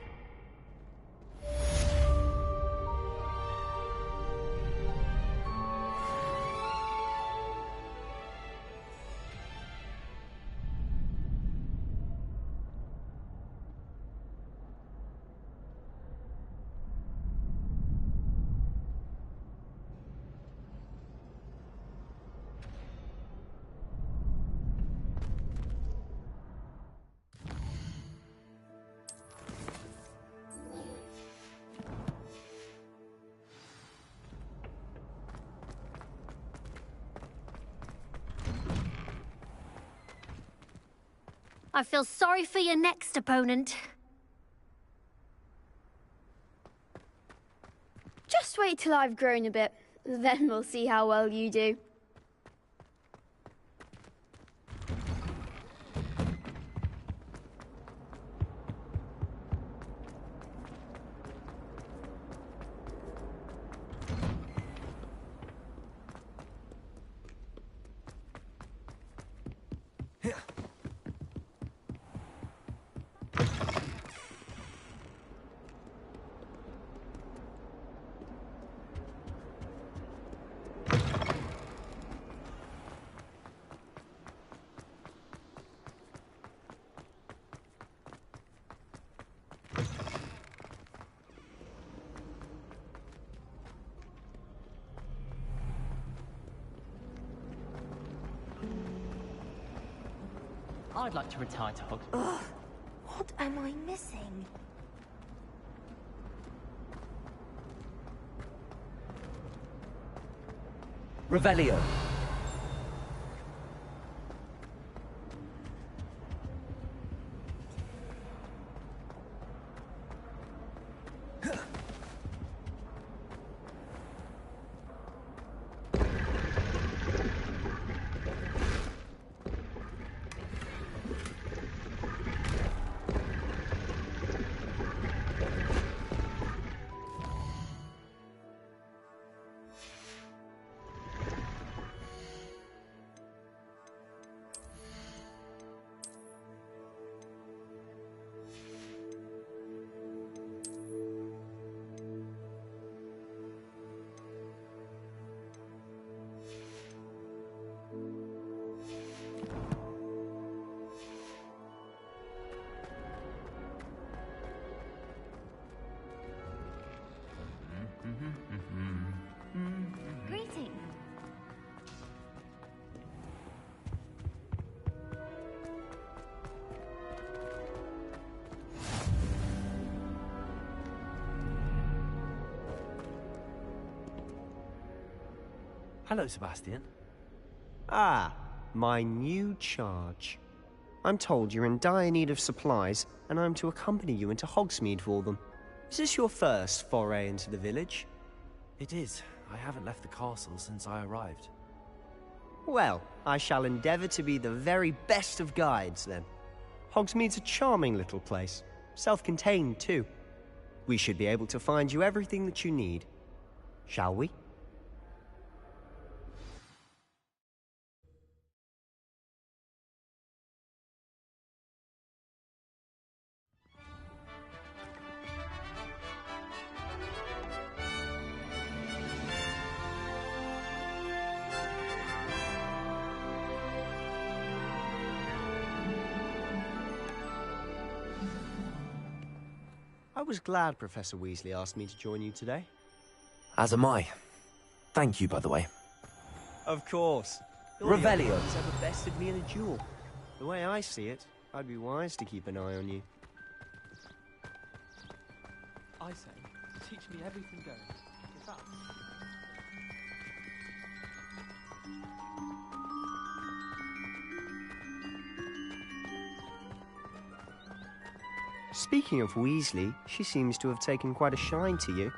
I feel sorry for your next opponent. Just wait till I've grown a bit, then we'll see how well you do. I'd like to retire to Hogwarts. Ugh, what am I missing? Revelio. Greetings. Hello, Sebastian. Ah, my new charge. I'm told you're in dire need of supplies, and I'm to accompany you into Hogsmeade for them. Is this your first foray into the village? It is. I haven't left the castle since I arrived. Well, I shall endeavour to be the very best of guides, then. Hogsmeade's a charming little place. Self-contained, too. We should be able to find you everything that you need. Shall we? I was glad Professor Weasley asked me to join you today. As am I. Thank you, by the way. Of course. Revelio. He's ever bested me in a duel. The way I see it, I'd be wise to keep an eye on you. I say, teach me everything going. Is that? Speaking of Weasley, she seems to have taken quite a shine to you.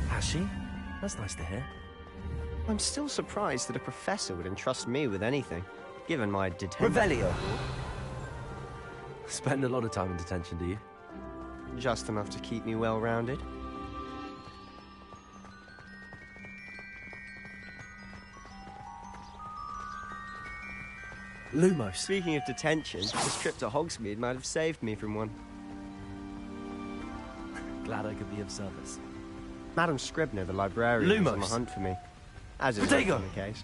Has she? That's nice to hear. I'm still surprised that a professor would entrust me with anything, given my detention. Revelio! Spend a lot of time in detention, do you? Just enough to keep me well-rounded. Lumos. Speaking of detention, this trip to Hogsmeade might have saved me from one. Glad I could be of service. Madam Scribner, the librarian, was on the Lumos. hunt for me, as is Protego. often the case.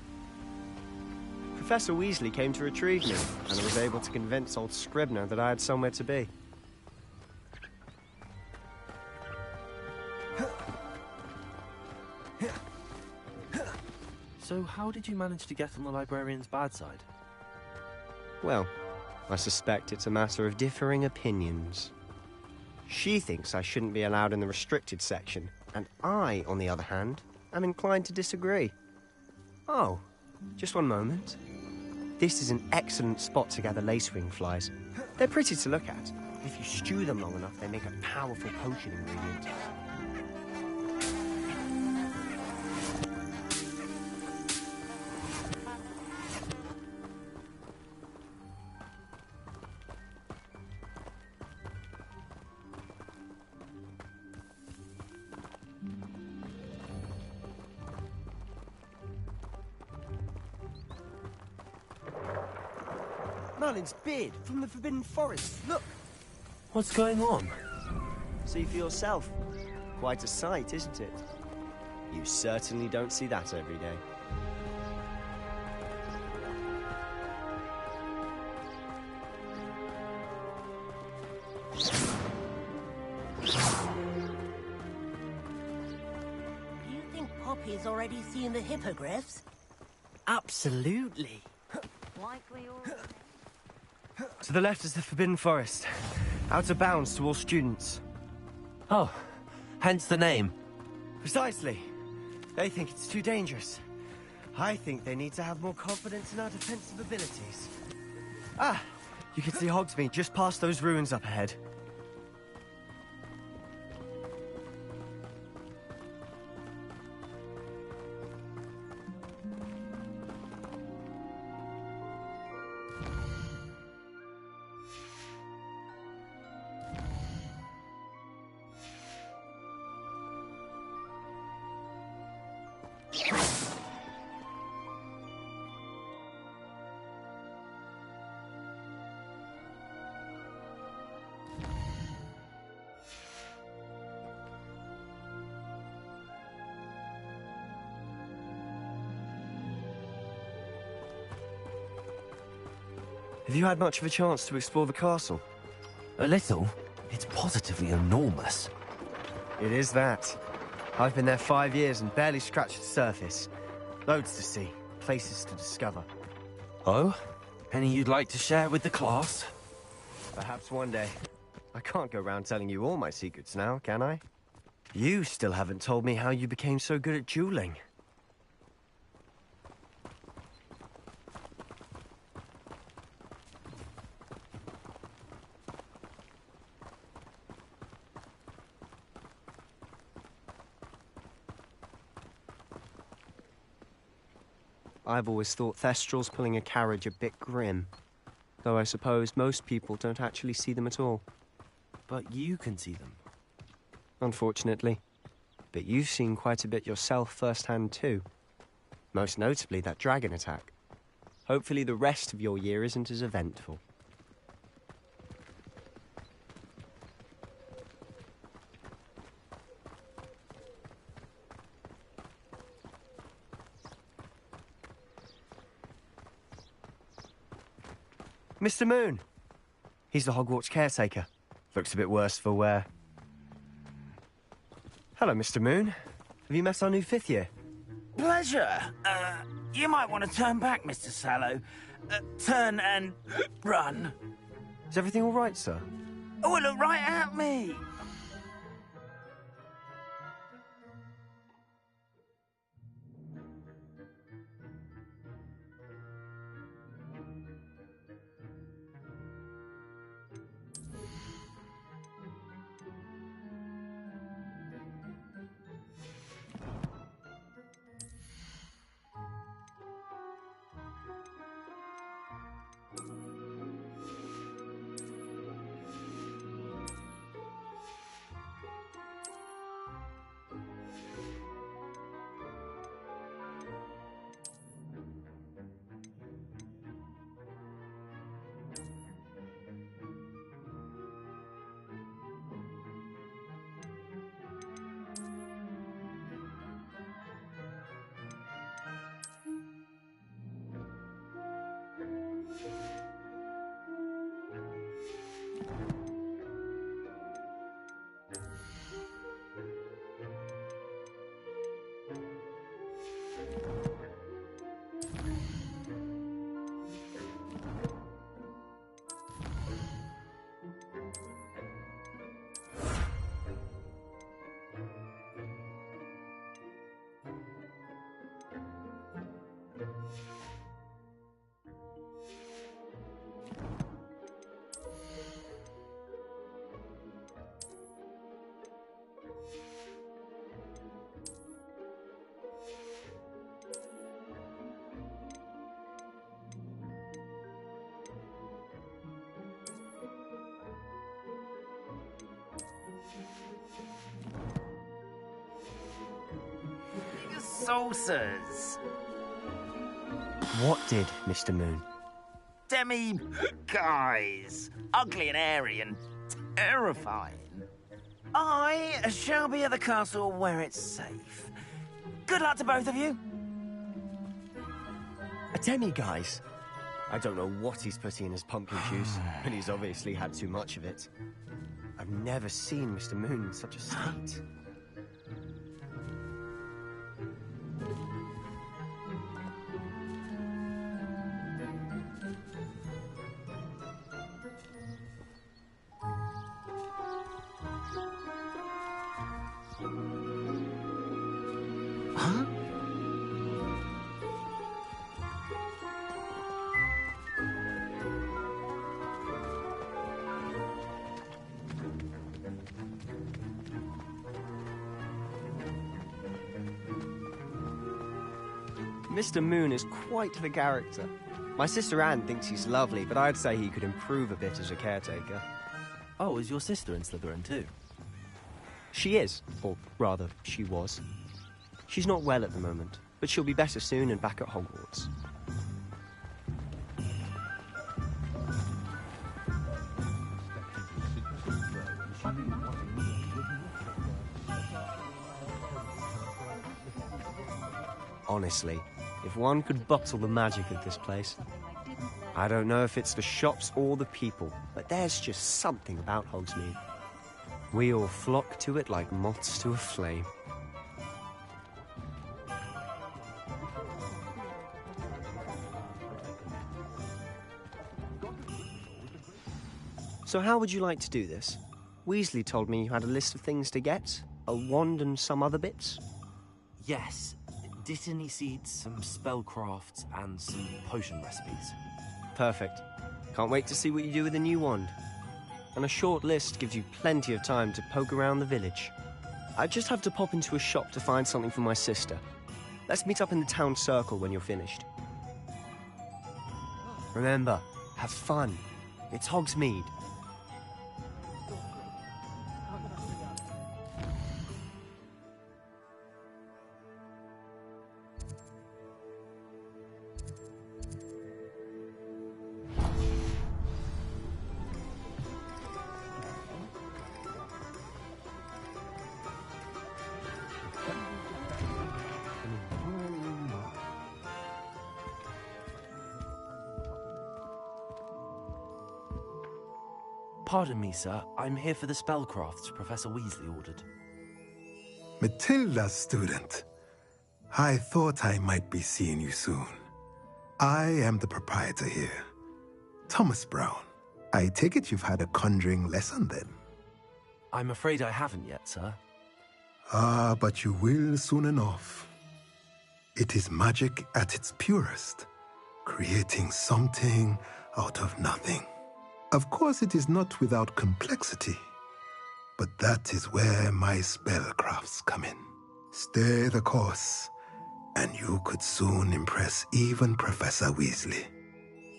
Professor Weasley came to retrieve me, and I was able to convince old Scribner that I had somewhere to be. So how did you manage to get on the librarian's bad side? Well, I suspect it's a matter of differing opinions. She thinks I shouldn't be allowed in the restricted section, and I, on the other hand, am inclined to disagree. Oh, just one moment. This is an excellent spot to gather lacewing flies. They're pretty to look at. If you stew them long enough, they make a powerful potion ingredient. Merlin's beard from the Forbidden Forest. Look! What's going on? See for yourself. Quite a sight, isn't it? You certainly don't see that every day. Do you think Poppy's already seen the hippogriffs? Absolutely. Like we all. To the left is the Forbidden Forest. Out of bounds to all students. Oh, hence the name. Precisely. They think it's too dangerous. I think they need to have more confidence in our defensive abilities. Ah, you can see Hogsmeade just past those ruins up ahead. Have you had much of a chance to explore the castle? A little. It's positively enormous. It is that. I've been there 5 years and barely scratched the surface. Loads to see, places to discover. Oh? Any you'd like to share with the class? Perhaps one day. I can't go around telling you all my secrets now, can I? You still haven't told me how you became so good at dueling. I've always thought Thestrals pulling a carriage a bit grim. Though I suppose most people don't actually see them at all. But you can see them. Unfortunately. But you've seen quite a bit yourself firsthand too. Most notably that dragon attack. Hopefully the rest of your year isn't as eventful. Mr. Moon. He's the Hogwarts caretaker. Looks a bit worse for wear. Hello, Mr. Moon. Have you met our new 5th year? Pleasure. You might want to turn back, Mr. Sallow. Turn and run. Is everything all right, sir? Oh, look right at me. Saucers. What did, Mr. Moon? Demi guys. Ugly and airy and terrifying. I shall be at the castle where it's safe. Good luck to both of you. A demi-guise? I don't know what he's putting in his pumpkin juice, but he's obviously had too much of it. I've never seen Mr. Moon in such a state. Mr. Moon is quite the character. My sister Anne thinks he's lovely, but I'd say he could improve a bit as a caretaker. Oh, is your sister in Slytherin too? She is, or rather, she was. She's not well at the moment, but she'll be better soon and back at Hogwarts. Honestly, if one could bottle the magic of this place. I don't know if it's the shops or the people, but there's just something about Hogsmeade. We all flock to it like moths to a flame. So how would you like to do this? Weasley told me you had a list of things to get, a wand and some other bits. Yes. Didn't he seed some spellcrafts and some potion recipes? Perfect. Can't wait to see what you do with the new wand. And a short list gives you plenty of time to poke around the village. I just have to pop into a shop to find something for my sister. Let's meet up in the town circle when you're finished. Remember, have fun. It's Hogsmeade. Pardon me, sir. I'm here for the spellcrafts Professor Weasley ordered. Matilda's student. I thought I might be seeing you soon. I am the proprietor here, Thomas Brown. I take it you've had a conjuring lesson then? I'm afraid I haven't yet, sir. Ah, but you will soon enough. It is magic at its purest, creating something out of nothing. Of course, it is not without complexity, but that is where my spellcrafts come in. Stay the course, and you could soon impress even Professor Weasley.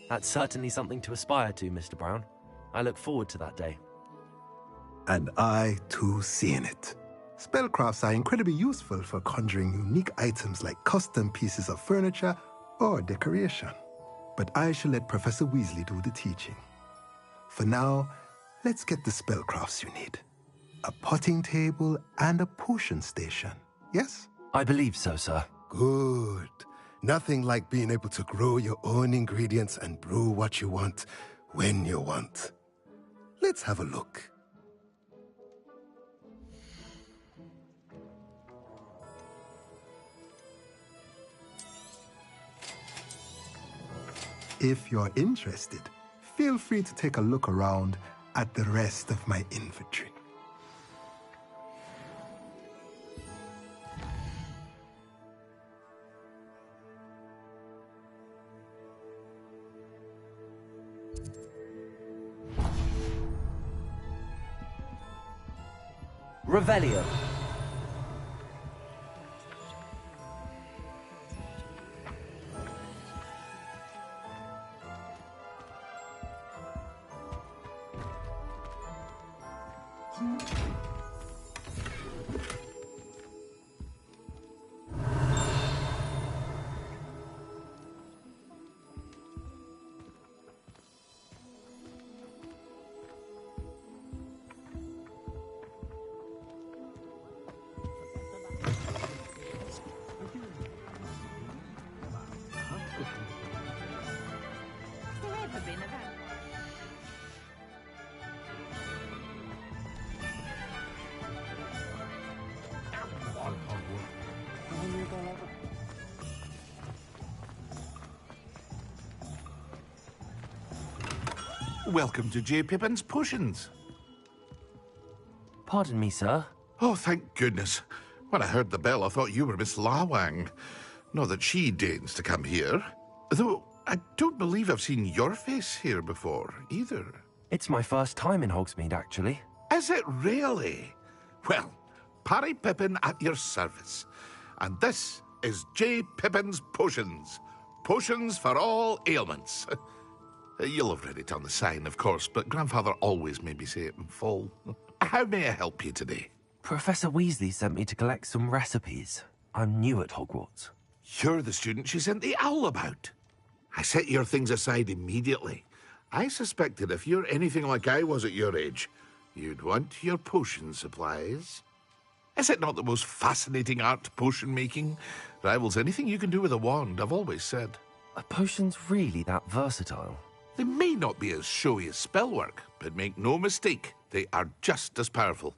That's certainly something to aspire to, Mr. Brown. I look forward to that day. And I, too, seeing it. Spellcrafts are incredibly useful for conjuring unique items like custom pieces of furniture or decoration. But I shall let Professor Weasley do the teaching. For now, let's get the spellcrafts you need. A potting table and a potion station, yes? I believe so, sir. Good. Nothing like being able to grow your own ingredients and brew what you want when you want. Let's have a look. If you're interested, feel free to take a look around at the rest of my inventory. Revelio. Welcome to J. Pippin's Potions. Pardon me, sir. Oh, thank goodness. When I heard the bell, I thought you were Miss Lawang. Not that she deigns to come here. Though, I don't believe I've seen your face here before, either. It's my first time in Hogsmeade, actually. Is it really? Well, Parry Pippin at your service. And this is J. Pippin's Potions. Potions for all ailments. You'll have read it on the sign, of course, but Grandfather always made me say it in full. How may I help you today? Professor Weasley sent me to collect some recipes. I'm new at Hogwarts. You're the student she sent the owl about. I set your things aside immediately. I suspected if you're anything like I was at your age, you'd want your potion supplies. Is it not the most fascinating art, potion making? Rivals anything you can do with a wand, I've always said. Are potions really that versatile? They may not be as showy as spellwork, but make no mistake, they are just as powerful.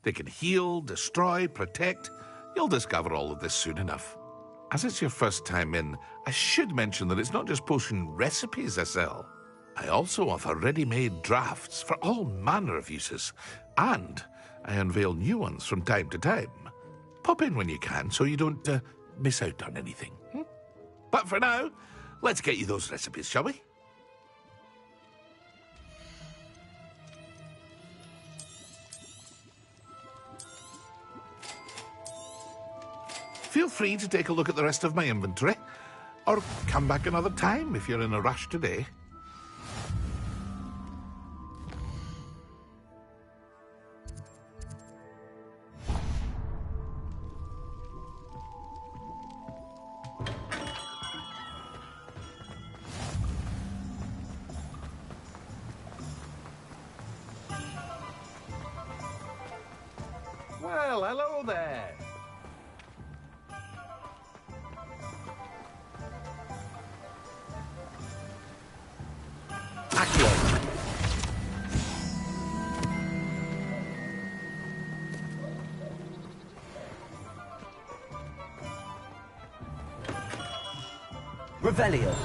They can heal, destroy, protect. You'll discover all of this soon enough. As it's your first time in, I should mention that it's not just potion recipes I sell. I also offer ready-made drafts for all manner of uses, and I unveil new ones from time to time. Pop in when you can so you don't miss out on anything. But for now, let's get you those recipes, shall we? Feel free to take a look at the rest of my inventory, or come back another time if you're in a rush today. Well, hello there. Revelio.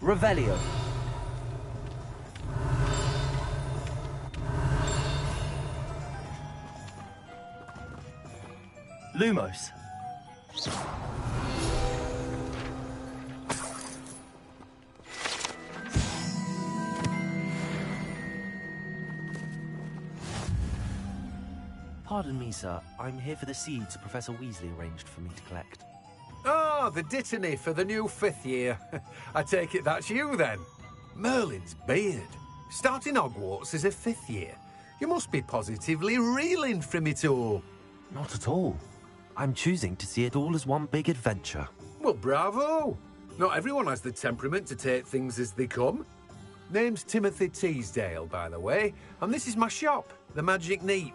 Revelio. Lumos. Pardon me, sir. I'm here for the seeds Professor Weasley arranged for me to collect. Ah, the dittany for the new 5th year. I take it that's you, then. Merlin's beard. Starting Hogwarts as a 5th year. You must be positively reeling from it all. Not at all. I'm choosing to see it all as one big adventure. Well, bravo. Not everyone has the temperament to take things as they come. Name's Timothy Teasdale, by the way, and this is my shop, the Magic Neep.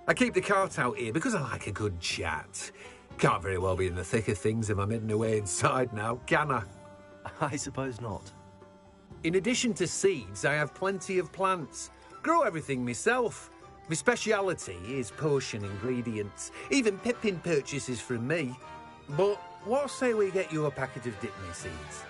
I keep the cart out here because I like a good chat. Can't very well be in the thick of things if I'm hidden away inside now, can I? I suppose not. In addition to seeds, I have plenty of plants. Grow everything myself. My speciality is potion ingredients. Even Pippin purchases from me. But what say we get you a packet of Dittany seeds?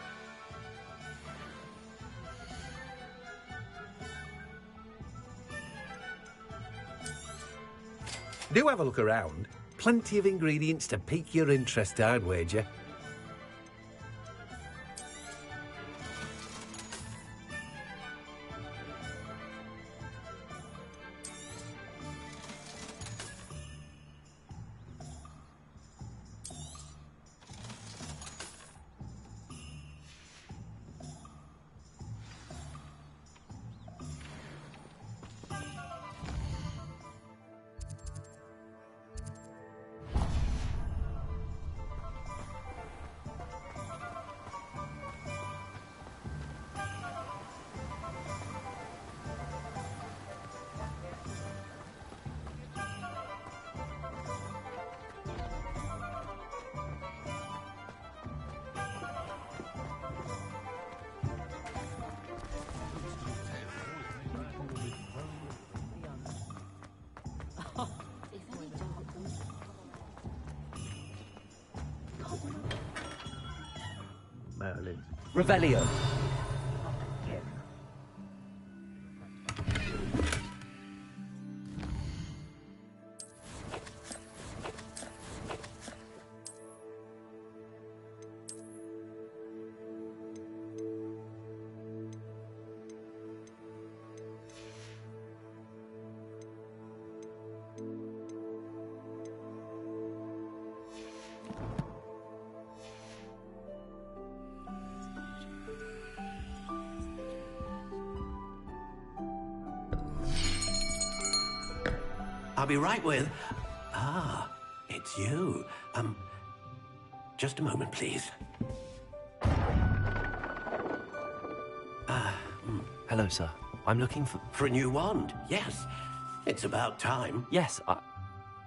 Do have a look around. Plenty of ingredients to pique your interest, I'd wager. Merlin. Revelio. I'll be right with... Ah, it's you. Just a moment, please. Hello, sir. I'm looking for... For a new wand, yes. It's about time. Yes,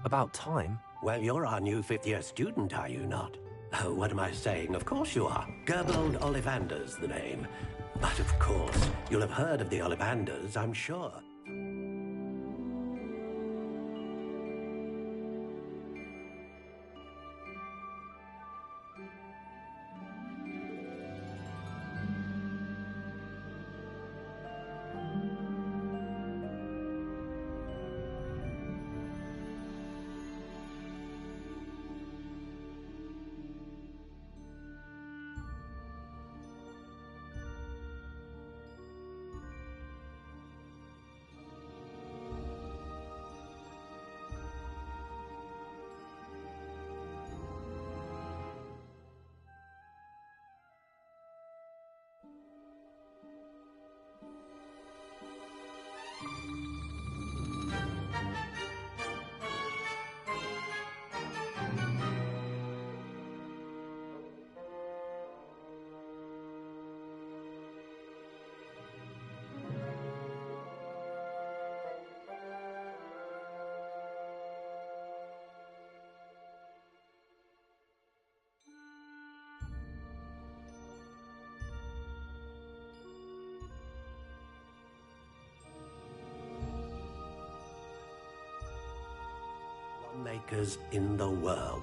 about time? Well, you're our new fifth-year student, are you not? Oh, what am I saying? Of course you are. Gerbold Ollivander's the name. But of course, you'll have heard of the Ollivanders, I'm sure. Makers in the world.